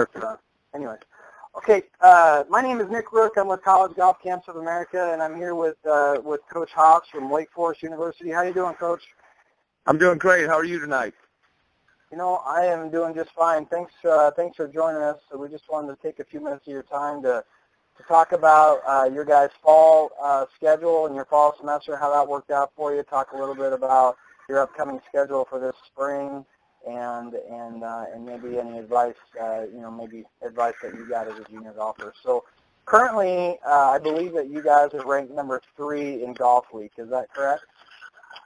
perfect. Anyways. Okay, my name is Nick Rook. I'm with College Golf Camps of America, and I'm here with Coach Haas from Wake Forest University. How you doing, Coach? I'm doing great. How are you tonight? You know, I am doing just fine. Thanks for joining us. So we just wanted to take a few minutes of your time to talk about your guys' fall schedule and your fall semester, how that worked out for you. Talk a little bit about your upcoming schedule for this spring, and maybe any advice, maybe advice that you got as a junior golfer. So currently, I believe that you guys are ranked number 3 in Golf Week. Is that correct?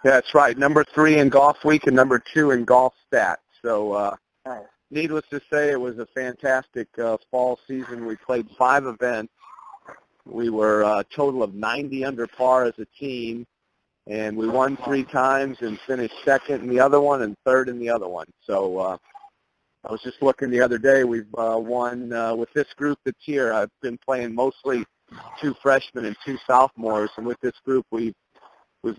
That's right. Number 3 in Golf Week and number 2 in Golf Stat. So nice. Needless to say, it was a fantastic fall season. We played 5 events. We were a total of 90 under par as a team. And we won 3 times and finished second in the other one and third in the other one. So I was just looking the other day. We've won with this group that's here. I've been playing mostly 2 freshmen and 2 sophomores, and with this group we've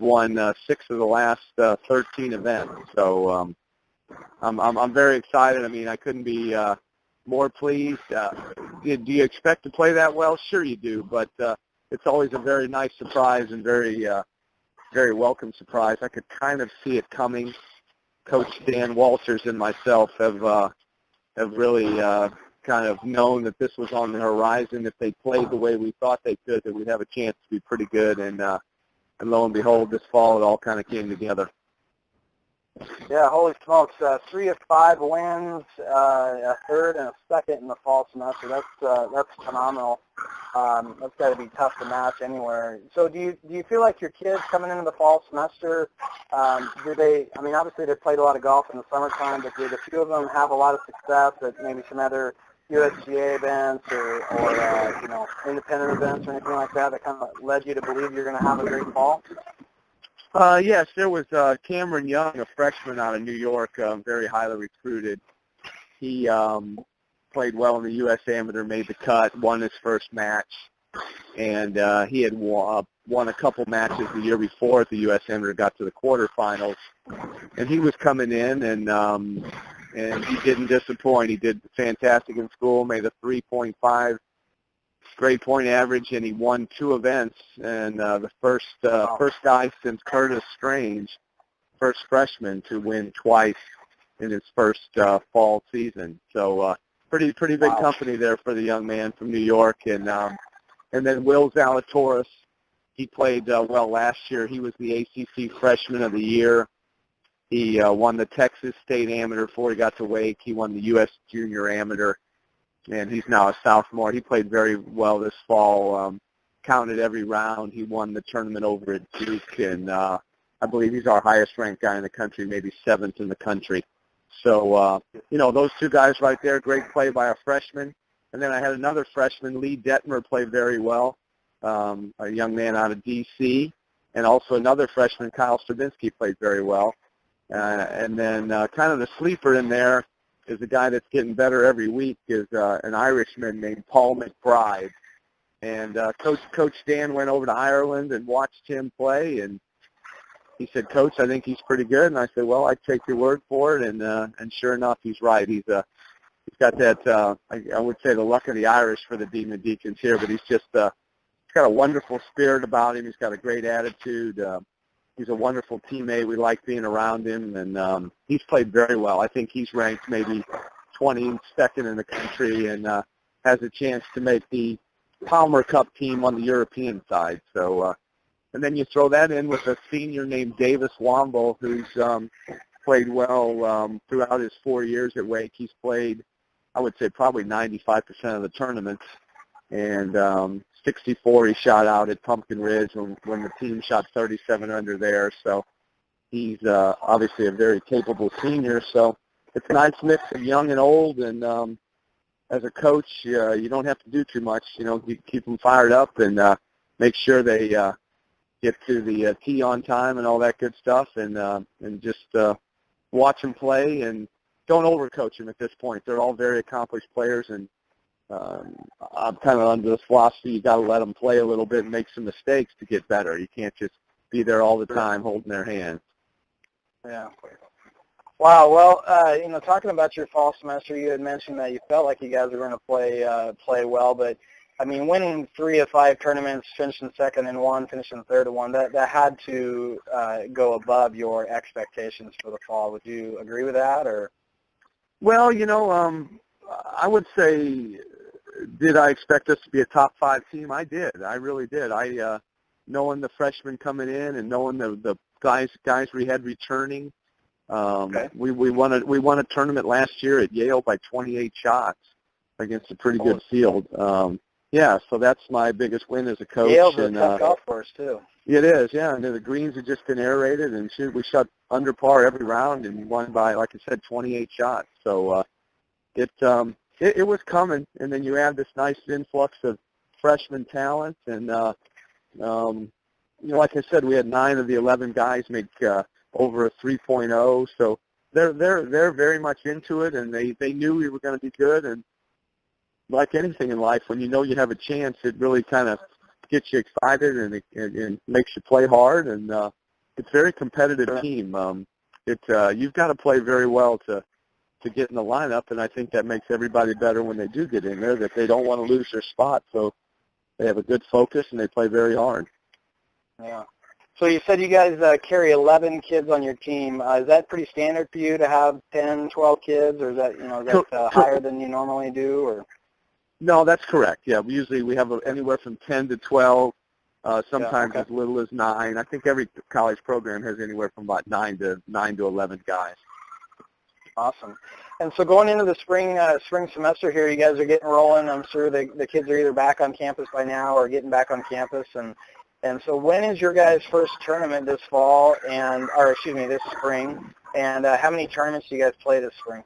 won 6 of the last 13 events. So I'm very excited. I mean, I couldn't be more pleased. Do you expect to play that well? Sure you do, but it's always a very nice surprise and very welcome surprise. I could kind of see it coming. Coach Dan Walters and myself have really kind of known that this was on the horizon. If they played the way we thought they could, that we'd have a chance to be pretty good. And lo and behold, this fall it all kind of came together. Yeah, holy smokes! 3 of 5 wins, a third and a second in the fall semester. That's phenomenal. That's got to be tough to match anywhere. So, do you feel like your kids coming into the fall semester, do they? I mean, obviously they played a lot of golf in the summertime, but did a few of them have a lot of success at maybe some other USGA events or independent events or anything like that kind of led you to believe you're going to have a great fall? Yes, there was Cameron Young, a freshman out of New York, very highly recruited. He played well in the U.S. Amateur, made the cut, won his first match, and he had won a couple matches the year before at the U.S. Amateur, got to the quarterfinals, and he was coming in, and he didn't disappoint. He did fantastic in school, made a 3.5 grade point average, and he won 2 events, and the first guy since Curtis Strange, first freshman to win twice in his first fall season. So pretty big company there for the young man from New York. And then Will Zalatoris, he played well last year. He was the ACC Freshman of the Year. He won the Texas State Amateur before he got to Wake. He won the U.S. Junior Amateur. And he's now a sophomore. He played very well this fall, counted every round. He won the tournament over at Duke, and I believe he's our highest-ranked guy in the country, maybe 7th in the country. So, those 2 guys right there, great play by a freshman. And then I had another freshman, Lee Detmer, play very well, a young man out of D.C., and also another freshman, Kyle Stravinsky, played very well. And then kind of the sleeper in there is a guy that's getting better every week, is an Irishman named Paul McBride. And Coach Dan went over to Ireland and watched him play, and he said, "Coach, I think he's pretty good." And I said, "Well, I take your word for it." And sure enough, he's right. He's got that I would say the luck of the Irish for the Demon Deacons here, but he's got a wonderful spirit about him. He's got a great attitude. He's a wonderful teammate. We like being around him, and he's played very well. I think he's ranked maybe 22nd in the country and has a chance to make the Palmer Cup team on the European side. So, and then you throw that in with a senior named Davis Huambo, who's played well throughout his 4 years at Wake. He's played, I would say, probably 95% of the tournaments, and 64 he shot out at Pumpkin Ridge when the team shot 37 under there. So he's obviously a very capable senior. So it's a nice mix of young and old. And as a coach, you don't have to do too much. You keep them fired up and make sure they get to the tee on time and all that good stuff. And just watch them play and don't overcoach them at this point. They're all very accomplished players, and I'm kind of under this philosophy, you got to let them play a little bit and make some mistakes to get better. You can't just be there all the time holding their hand. Yeah. Wow. Well, talking about your fall semester, you had mentioned that you felt like you guys were going to play well, but I mean, winning 3 of 5 tournaments, finishing second in one, finishing third in one, that had to go above your expectations for the fall. Would you agree with that, or? Well, I would say, did I expect us to be a top 5 team? I did. I really did. Knowing the freshmen coming in and knowing the guys we had returning. Okay. We won a tournament last year at Yale by 28 shots against a pretty good field. Yeah, so that's my biggest win as a coach. Yale's a tough golf course too. It is, yeah. And the greens had just been aerated, and we shot under par every round and won by, like I said, 28 shots. So it was coming, and then you add this nice influx of freshman talent, and like I said, we had 9 of the 11 guys make over a 3.0, so they're very much into it, and they knew we were going to be good. And like anything in life, when you know you have a chance, it really kind of gets you excited and it makes you play hard. And it's a very competitive team. You've got to play very well to get in the lineup, and I think that makes everybody better when they do get in there, that they don't want to lose their spot, so they have a good focus and they play very hard. Yeah. So you said you guys carry 11 kids on your team. Is that pretty standard for you to have 10, 12 kids, or is that higher than you normally do? Or? No, that's correct. Yeah, we have anywhere from 10 to 12, sometimes as little as 9. I think every college program has anywhere from about 9 to 11 guys. Awesome. And so going into the spring semester here, you guys are getting rolling. I'm sure the kids are either back on campus by now or getting back on campus. And so when is your guys' first tournament this fall, this spring? And how many tournaments do you guys play this spring?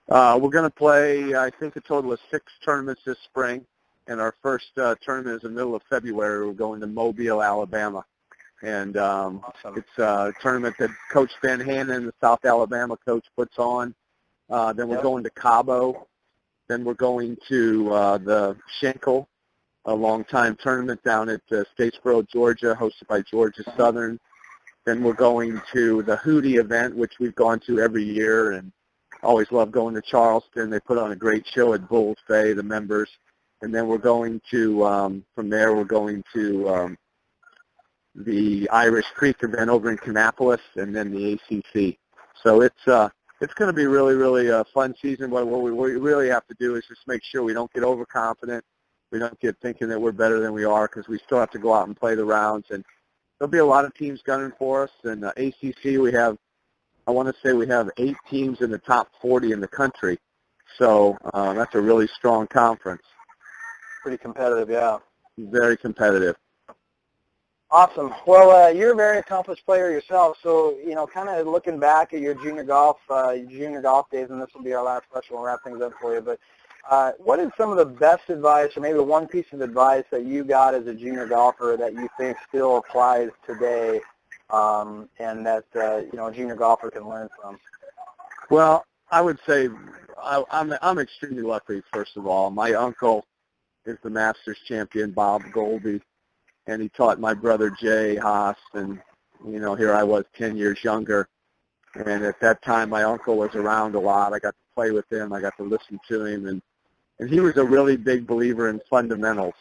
We're going to play, I think, a total of 6 tournaments this spring. And our first tournament is in the middle of February. We're going to Mobile, Alabama. And awesome. It's a tournament that Coach Ben Hannon, the South Alabama coach, puts on. Then we're going to Cabo. Then we're going to the Schenkel, a long-time tournament down at Statesboro, Georgia, hosted by Georgia Southern. Then we're going to the Hootie event, which we've gone to every year, and always love going to Charleston. They put on a great show at Bulls Bay, the members. And then we're going to, from there, we're going to the Irish Creek event over in Kannapolis, and then the ACC. So it's going to be really, really a fun season. What we really have to do is just make sure we don't get overconfident. We don't get thinking that we're better than we are, because we still have to go out and play the rounds. And there'll be a lot of teams gunning for us. And ACC, I want to say we have 8 teams in the top 40 in the country. So that's a really strong conference. Pretty competitive, yeah. Very competitive. Awesome. Well, you're a very accomplished player yourself. So, kind of looking back at your junior golf days, and this will be our last question. We'll wrap things up for you. But what is some of the best advice, or maybe one piece of advice that you got as a junior golfer that you think still applies today, and that a junior golfer can learn from? Well, I would say I'm extremely lucky. First of all, my uncle is the Masters champion, Bob Goldie, and he taught my brother Jay Haas. And here I was 10 years younger, and at that time my uncle was around a lot. I got to play with him. I got to listen to him, and he was a really big believer in fundamentals.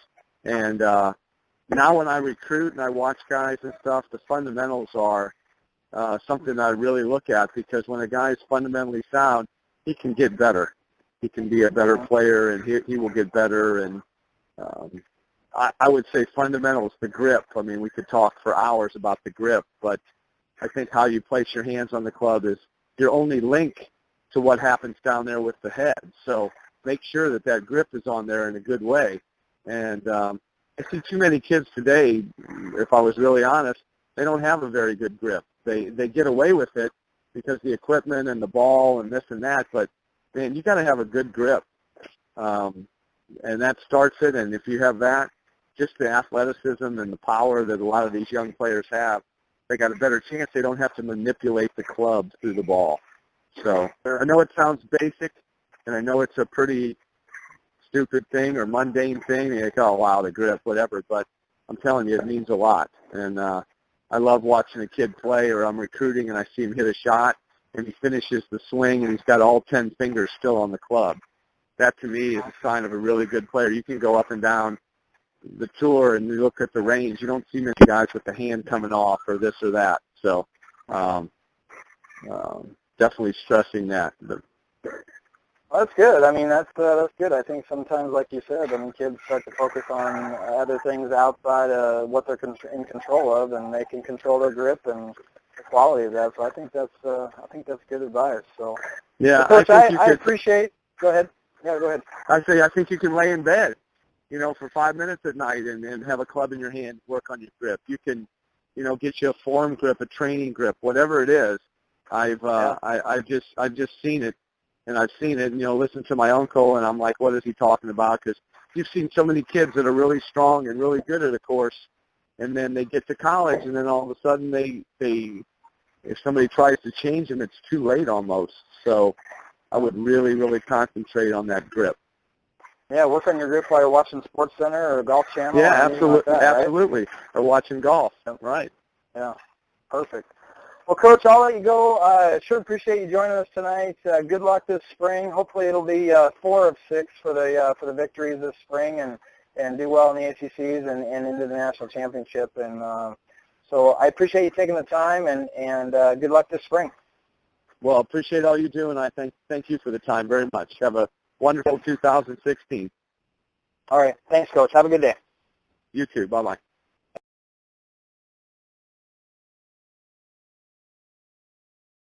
And now when I recruit and I watch guys and stuff, the fundamentals are something I really look at, because when a guy is fundamentally sound, he can get better. He can be a better player, and he will get better. And I would say fundamentals, the grip. I mean, we could talk for hours about the grip, but I think how you place your hands on the club is your only link to what happens down there with the head. So make sure that grip is on there in a good way. And I see too many kids today, if I was really honest, they don't have a very good grip. They get away with it because the equipment and the ball and this and that, but, man, you got to have a good grip. And that starts it, and if you have that, just the athleticism and the power that a lot of these young players have, they got a better chance. They don't have to manipulate the club through the ball. So I know it sounds basic, and I know it's a pretty stupid thing or mundane thing. And you go, oh, wow, the grip, whatever. But I'm telling you, it means a lot. And I love watching a kid play, or I'm recruiting and I see him hit a shot, and he finishes the swing and he's got all 10 fingers still on the club. That to me is a sign of a really good player. You can go up and down the tour and you look at the range. You don't see many guys with the hand coming off or this or that. So definitely stressing that. Well, that's good. I mean, that's good. I think sometimes, like you said, I mean, kids start to focus on other things outside of what they're in control of, and they can control their grip and the quality of that. So I think that's good advice. So yeah, so Coach, I appreciate. Go ahead. Yeah, go ahead. I think you can lay in bed, for 5 minutes at night and have a club in your hand, work on your grip. You can, get you a form grip, a training grip, whatever it is. I've just seen it. And I've seen it, listen to my uncle, and I'm like, what is he talking about? Because you've seen so many kids that are really strong and really good at a course, and then they get to college, and then all of a sudden if somebody tries to change them, it's too late almost. So I would really, really concentrate on that grip. Yeah, work on your grip while you're watching SportsCenter or Golf Channel. Yeah, absolutely, like that, absolutely. Right? Or watching golf, right? Yeah, perfect. Well, Coach, I'll let you go. Sure appreciate you joining us tonight. Good luck this spring. Hopefully it'll be 4 of 6 for the victories this spring and do well in the ACCs and into the national championship. And so I appreciate you taking the time and good luck this spring. Well, appreciate all you do, and I thank you for the time very much. Have a wonderful 2016. All right. Thanks, Coach. Have a good day. You too. Bye-bye.